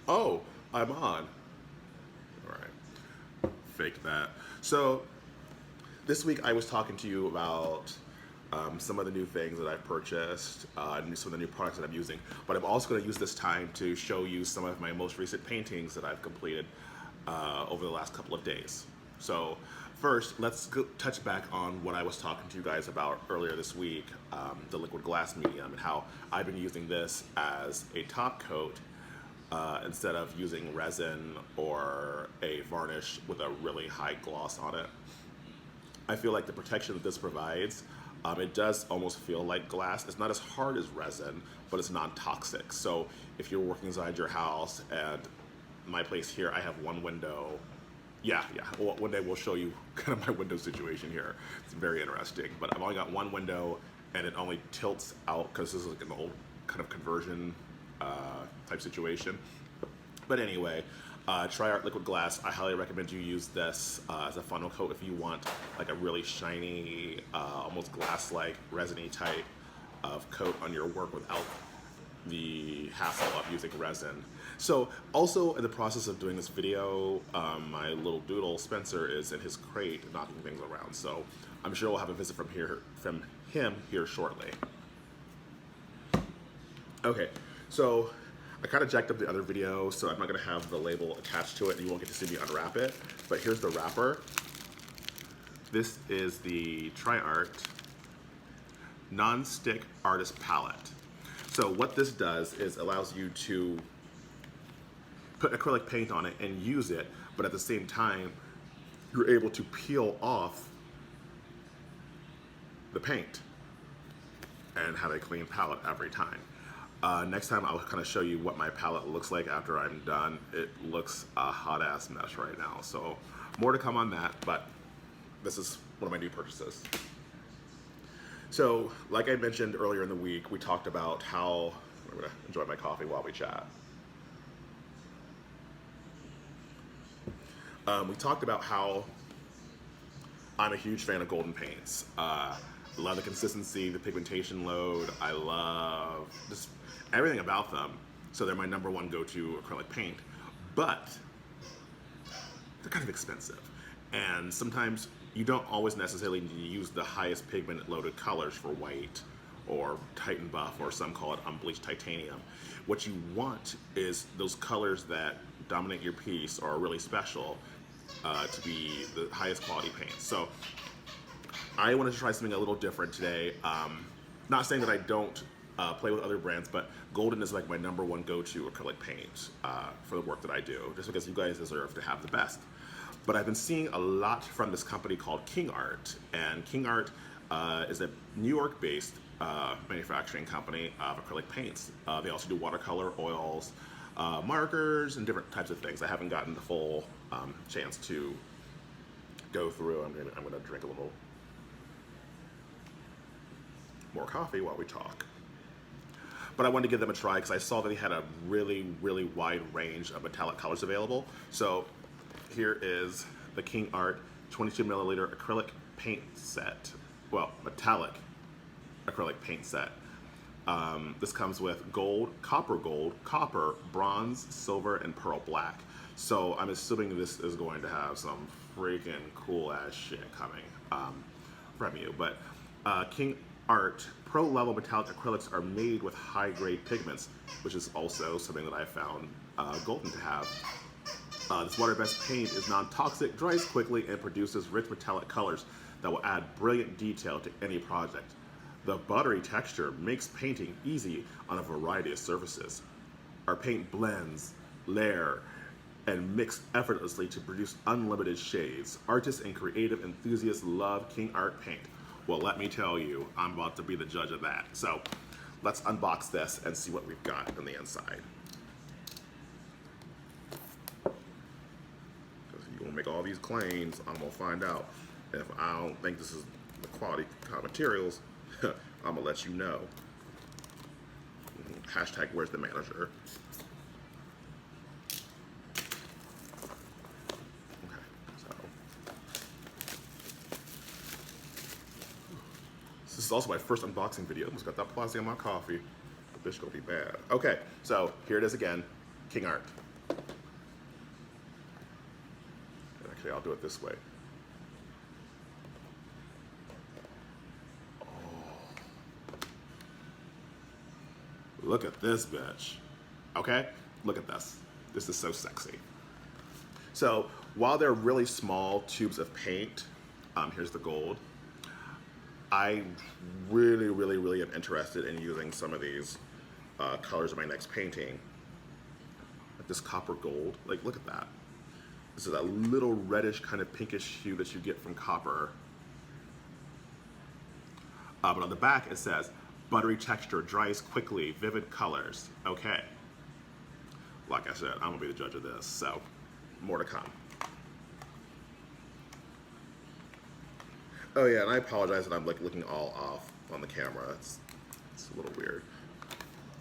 Oh, I'm on. All right, fake that. So this week I was talking to you about some of the new things that I've purchased and some of the new products that I'm using. But I'm also going to use this time to show you some of my most recent paintings that I've completed over the last couple of days. So first, let's touch back on what I was talking to you guys about earlier this week, the liquid glass medium, and how I've been using this as a top coat instead of using resin or a varnish with a really high gloss on it. I feel like the protection that this provides, it does almost feel like glass. It's not as hard as resin, but it's non-toxic. So if you're working inside your house, and my place here, I have one window. Yeah. Well, one day we'll show you kind of my window situation here. It's very interesting. But I've only got one window, and it only tilts out because this is like an old kind of conversion type situation. But anyway, KingArt liquid glass. I highly recommend you use this as a funnel coat if you want like a really shiny, almost glass-like, resiny type of coat on your work without the hassle of using resin. So also in the process of doing this video, my little doodle Spencer is in his crate knocking things around. So I'm sure we'll have a visit from him here shortly. Okay, so I kind of jacked up the other video, so I'm not going to have the label attached to it, and you won't get to see me unwrap it. But here's the wrapper. This is the KingArt non-stick artist palette. So what this does is allows you to put acrylic paint on it and use it, but at the same time, you're able to peel off the paint and have a clean palette every time. Next time I'll kind of show you what my palette looks like after I'm done. It looks a hot ass mess right now. So more to come on that, but this is one of my new purchases. So like I mentioned earlier in the week, we talked about how, I'm gonna enjoy my coffee while we chat. We talked about how I'm a huge fan of golden paints. I love the consistency, the pigmentation load. I love just everything about them. So they're my number one go-to acrylic paint, but they're kind of expensive. And sometimes you don't always necessarily need to use the highest pigment loaded colors for white or Titan Buff, or some call it unbleached titanium. What you want is those colors that dominate your piece or are really special to be the highest quality paint. So I wanted to try something a little different today. Not saying that I don't play with other brands, but golden is like my number one go-to acrylic paint for the work that I do, just because you guys deserve to have the best. But I've been seeing a lot from this company called KingArt, and KingArt is a New York-based manufacturing company of acrylic paints. They also do watercolor, oils, markers, and different types of things. I haven't gotten the full chance to go through. I'm gonna drink a little more coffee while we talk. But I wanted to give them a try because I saw that they had a really, really wide range of metallic colors available. So here is the KingArt 22 milliliter acrylic paint set. Well, metallic acrylic paint set. This comes with gold, copper, bronze, silver, and pearl black. So I'm assuming this is going to have some freaking cool ass shit coming from you. But KingArt pro level metallic acrylics are made with high grade pigments, which is also something that I found golden to have. This water-based paint is non-toxic, dries quickly, and produces rich metallic colors that will add brilliant detail to any project. The buttery texture makes painting easy on a variety of surfaces. Our paint blends, layer, and mix effortlessly to produce unlimited shades. Artists and creative enthusiasts love KingArt paint. Well, let me tell you, I'm about to be the judge of that. So let's unbox this and see what we've got on the inside. You're gonna make all these claims, I'm gonna find out. If I don't think this is the quality kind of materials, I'm gonna let you know. Hashtag where's the manager? Okay, so this is also my first unboxing video. Almost got that plastic on my coffee. This is gonna be bad. Okay, so here it is again, KingArt. Okay, I'll do it this way. Oh. Look at this bitch. Okay? Look at this. This is so sexy. So while they're really small tubes of paint, here's the gold. I really am interested in using some of these colors in my next painting. Like this copper gold, like look at that. This is a little reddish kind of pinkish hue that you get from copper. But on the back it says, buttery texture, dries quickly, vivid colors. Okay. Like I said, I'm gonna be the judge of this, so more to come. Oh yeah, and I apologize that I'm like looking all off on the camera. It's a little weird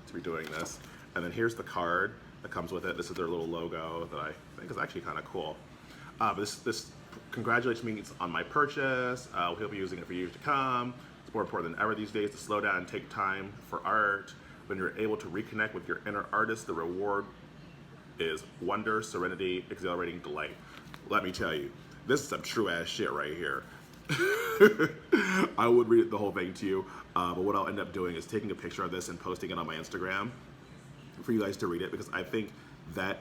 to be doing this. And then here's the card that comes with it. This is their little logo that I think is actually kind of cool. This congratulates me on my purchase. We'll be using it for years to come. It's more important than ever these days to slow down and take time for art. When you're able to reconnect with your inner artist, the reward is wonder, serenity, exhilarating delight. Let me tell you, this is some true ass shit right here. I would read the whole thing to you, but what I'll end up doing is taking a picture of this and posting it on my Instagram for you guys to read it, because I think that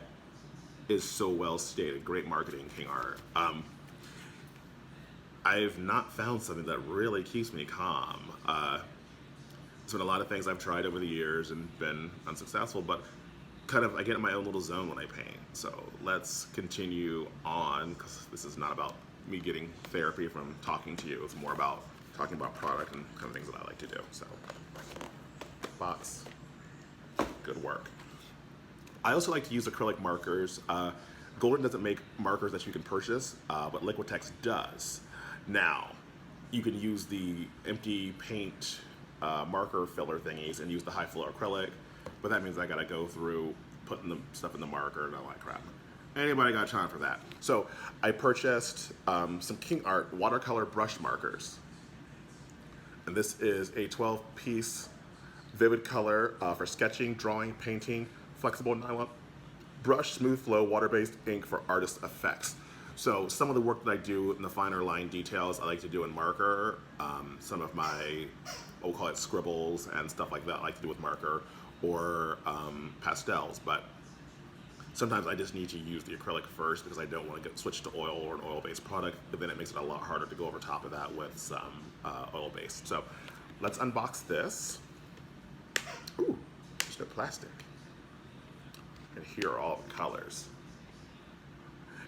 is so well stated. Great marketing, KingArt. I've not found something that really keeps me calm. There's been a lot of things I've tried over the years and been unsuccessful, but kind of I get in my own little zone when I paint. So let's continue on, because this is not about me getting therapy from talking to you. It's more about talking about product and kind of things that I like to do. So, box, good work. I also like to use acrylic markers. Golden doesn't make markers that you can purchase, but Liquitex does. Now, you can use the empty paint marker filler thingies and use the high flow acrylic, but that means I gotta go through putting the stuff in the marker and all that crap. Anybody got time for that? So I purchased some KingArt watercolor brush markers. And this is a 12-piece vivid color for sketching, drawing, painting, flexible nylon brush, smooth flow, water-based ink for artist effects. So some of the work that I do in the finer line details I like to do in marker. Some of my, we'll call it scribbles and stuff like that I like to do with marker, or pastels. But sometimes I just need to use the acrylic first because I don't want to get switched to oil or an oil-based product, but then it makes it a lot harder to go over top of that with some oil-based. So let's unbox this. Ooh, just no plastic. And here are all the colors.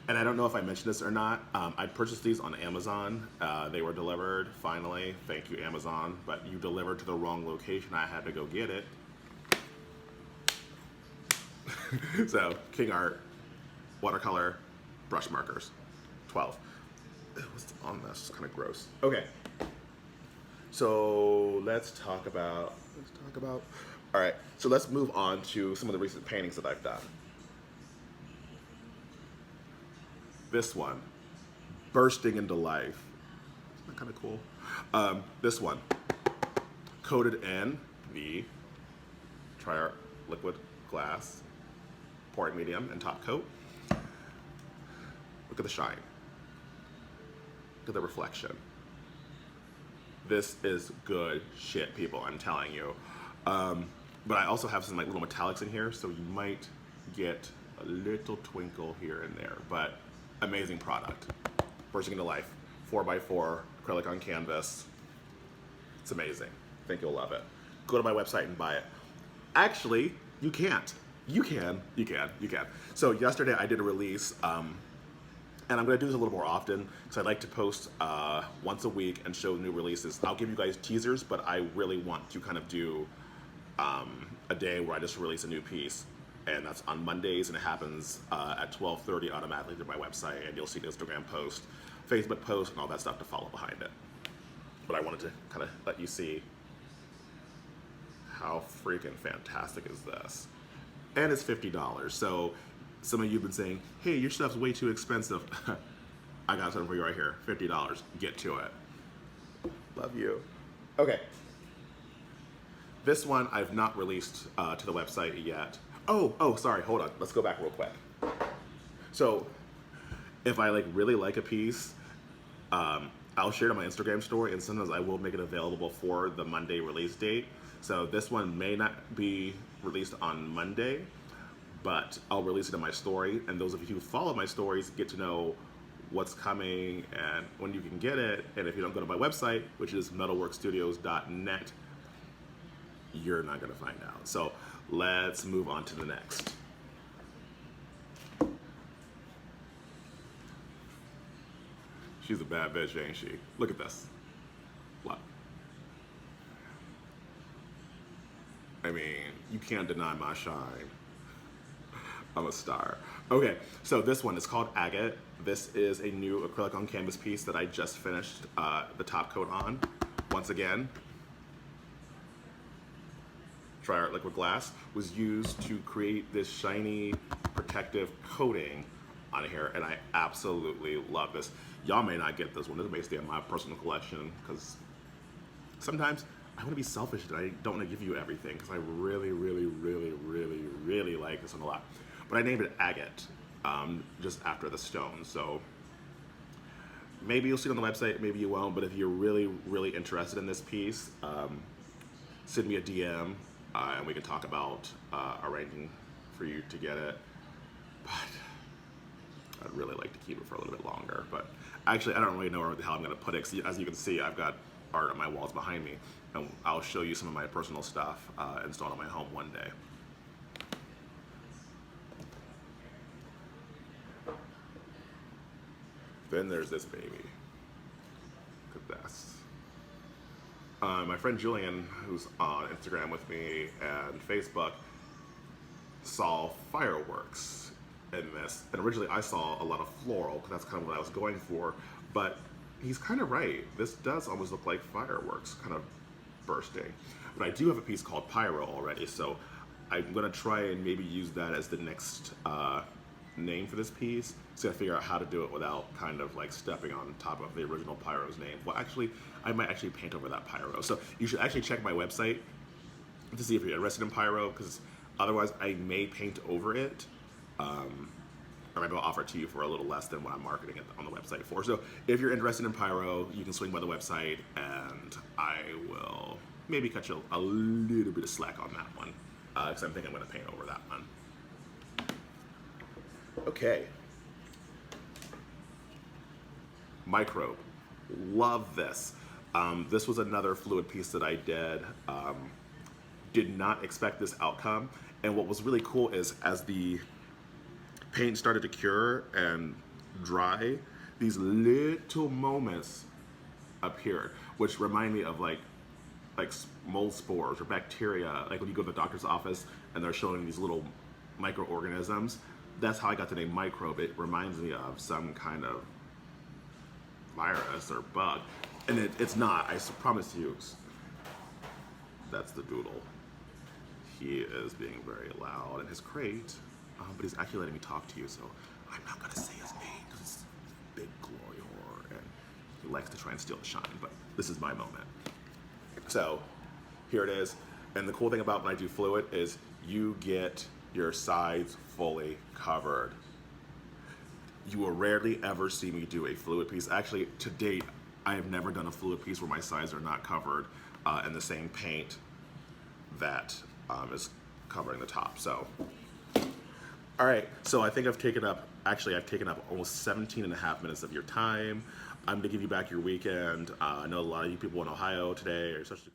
And I don't know if I mentioned this or not. I purchased these on Amazon. They were delivered, finally. Thank you, Amazon. But you delivered to the wrong location. I had to go get it. So, KingArt watercolor brush markers, 12. What's on this? It's kind of gross. Okay. So let's talk about. All right. So let's move on to some of the recent paintings that I've done. This one, bursting into life. Isn't that kind of cool? This one, coated in the KingArt liquid glass pouring medium and top coat. Look at the shine. Look at the reflection. This is good shit, people, I'm telling you. But I also have some like little metallics in here, so you might get a little twinkle here and there, but amazing product. Bursting into life, 4x4, acrylic on canvas. It's amazing. I think you'll love it. Go to my website and buy it. Actually, you can't. You can. So yesterday I did a release, and I'm gonna do this a little more often because I like to post once a week and show new releases. I'll give you guys teasers, but I really want to kind of do a day where I just release a new piece, and that's on Mondays, and it happens at 12:30 automatically through my website, and you'll see the Instagram post, Facebook post, and all that stuff to follow behind it. But I wanted to kind of let you see how freaking fantastic is this. And it's $50. So some of you have been saying, hey, your stuff's way too expensive. I got something for you right here, $50. Get to it. Love you. Okay. This one I've not released to the website yet. Oh, sorry, hold on. Let's go back real quick. So if I like really like a piece, I'll share it on my Instagram story, and sometimes I will make it available for the Monday release date. So this one may not be released on Monday, but I'll release it in my story, and those of you who follow my stories get to know what's coming and when you can get it. And if you don't go to my website, which is metalworkstudios.net, you're not going to find out. So let's move on to the next. She's a bad bitch, ain't she? Look at this. Look. I mean, you can't deny my shine. I'm a star. Okay, so this one is called Agate. This is a new acrylic on canvas piece that I just finished the top coat on. Once again, TriArt liquid glass was used to create this shiny protective coating on here, and I absolutely love this. Y'all may not get this one. This may stay in my personal collection because sometimes I want to be selfish and I don't want to give you everything because I really, really, really, really, really like this one a lot. But I named it Agate just after the stone. So maybe you'll see it on the website, maybe you won't. But if you're really, really interested in this piece, send me a DM and we can talk about arranging for you to get it. But I'd really like to keep it for a little bit longer. But actually, I don't really know where the hell I'm going to put it. 'Cause as you can see, I've got art on my walls behind me. And I'll show you some of my personal stuff installed on my home one day. Then there's this baby. Look at this. My friend Julian, who's on Instagram with me and Facebook, saw fireworks in this. And originally I saw a lot of floral, because that's kind of what I was going for. But he's kind of right. This does almost look like fireworks kind of bursting. But I do have a piece called Pyro already, so I'm going to try and maybe use that as the next name for this piece. So I figure out how to do it without kind of like stepping on top of the original Pyro's name. Well, actually, I might actually paint over that Pyro. So you should actually check my website to see if you're interested in Pyro, because otherwise I may paint over it. Or maybe I'll offer it to you for a little less than what I'm marketing it on the website for. So if you're interested in Pyro, you can swing by the website and I will maybe cut you a little bit of slack on that one, because I think I'm going to paint over that one. Okay. Microbe. Love this. This was another fluid piece that I did. Did not expect this outcome. And what was really cool is as the paint started to cure and dry, these little moments appeared, which remind me of like mold spores or bacteria, like when you go to the doctor's office and they're showing these little microorganisms. That's how I got the name Microbe. It reminds me of some kind of virus or bug. And it's not, I promise you. That's the doodle. He is being very loud in his crate, but he's actually letting me talk to you, so I'm not gonna say his name because it's big glory horror and he likes to try and steal the shine, but this is my moment. So here it is. And the cool thing about when I do fluid is you get your sides fully covered. You will rarely ever see me do a fluid piece. Actually, to date, I have never done a fluid piece where my sides are not covered in the same paint that is covering the top. So, all right, so I think I've taken up almost 17 and a half minutes of your time. I'm gonna give you back your weekend. I know a lot of you people in Ohio today are especially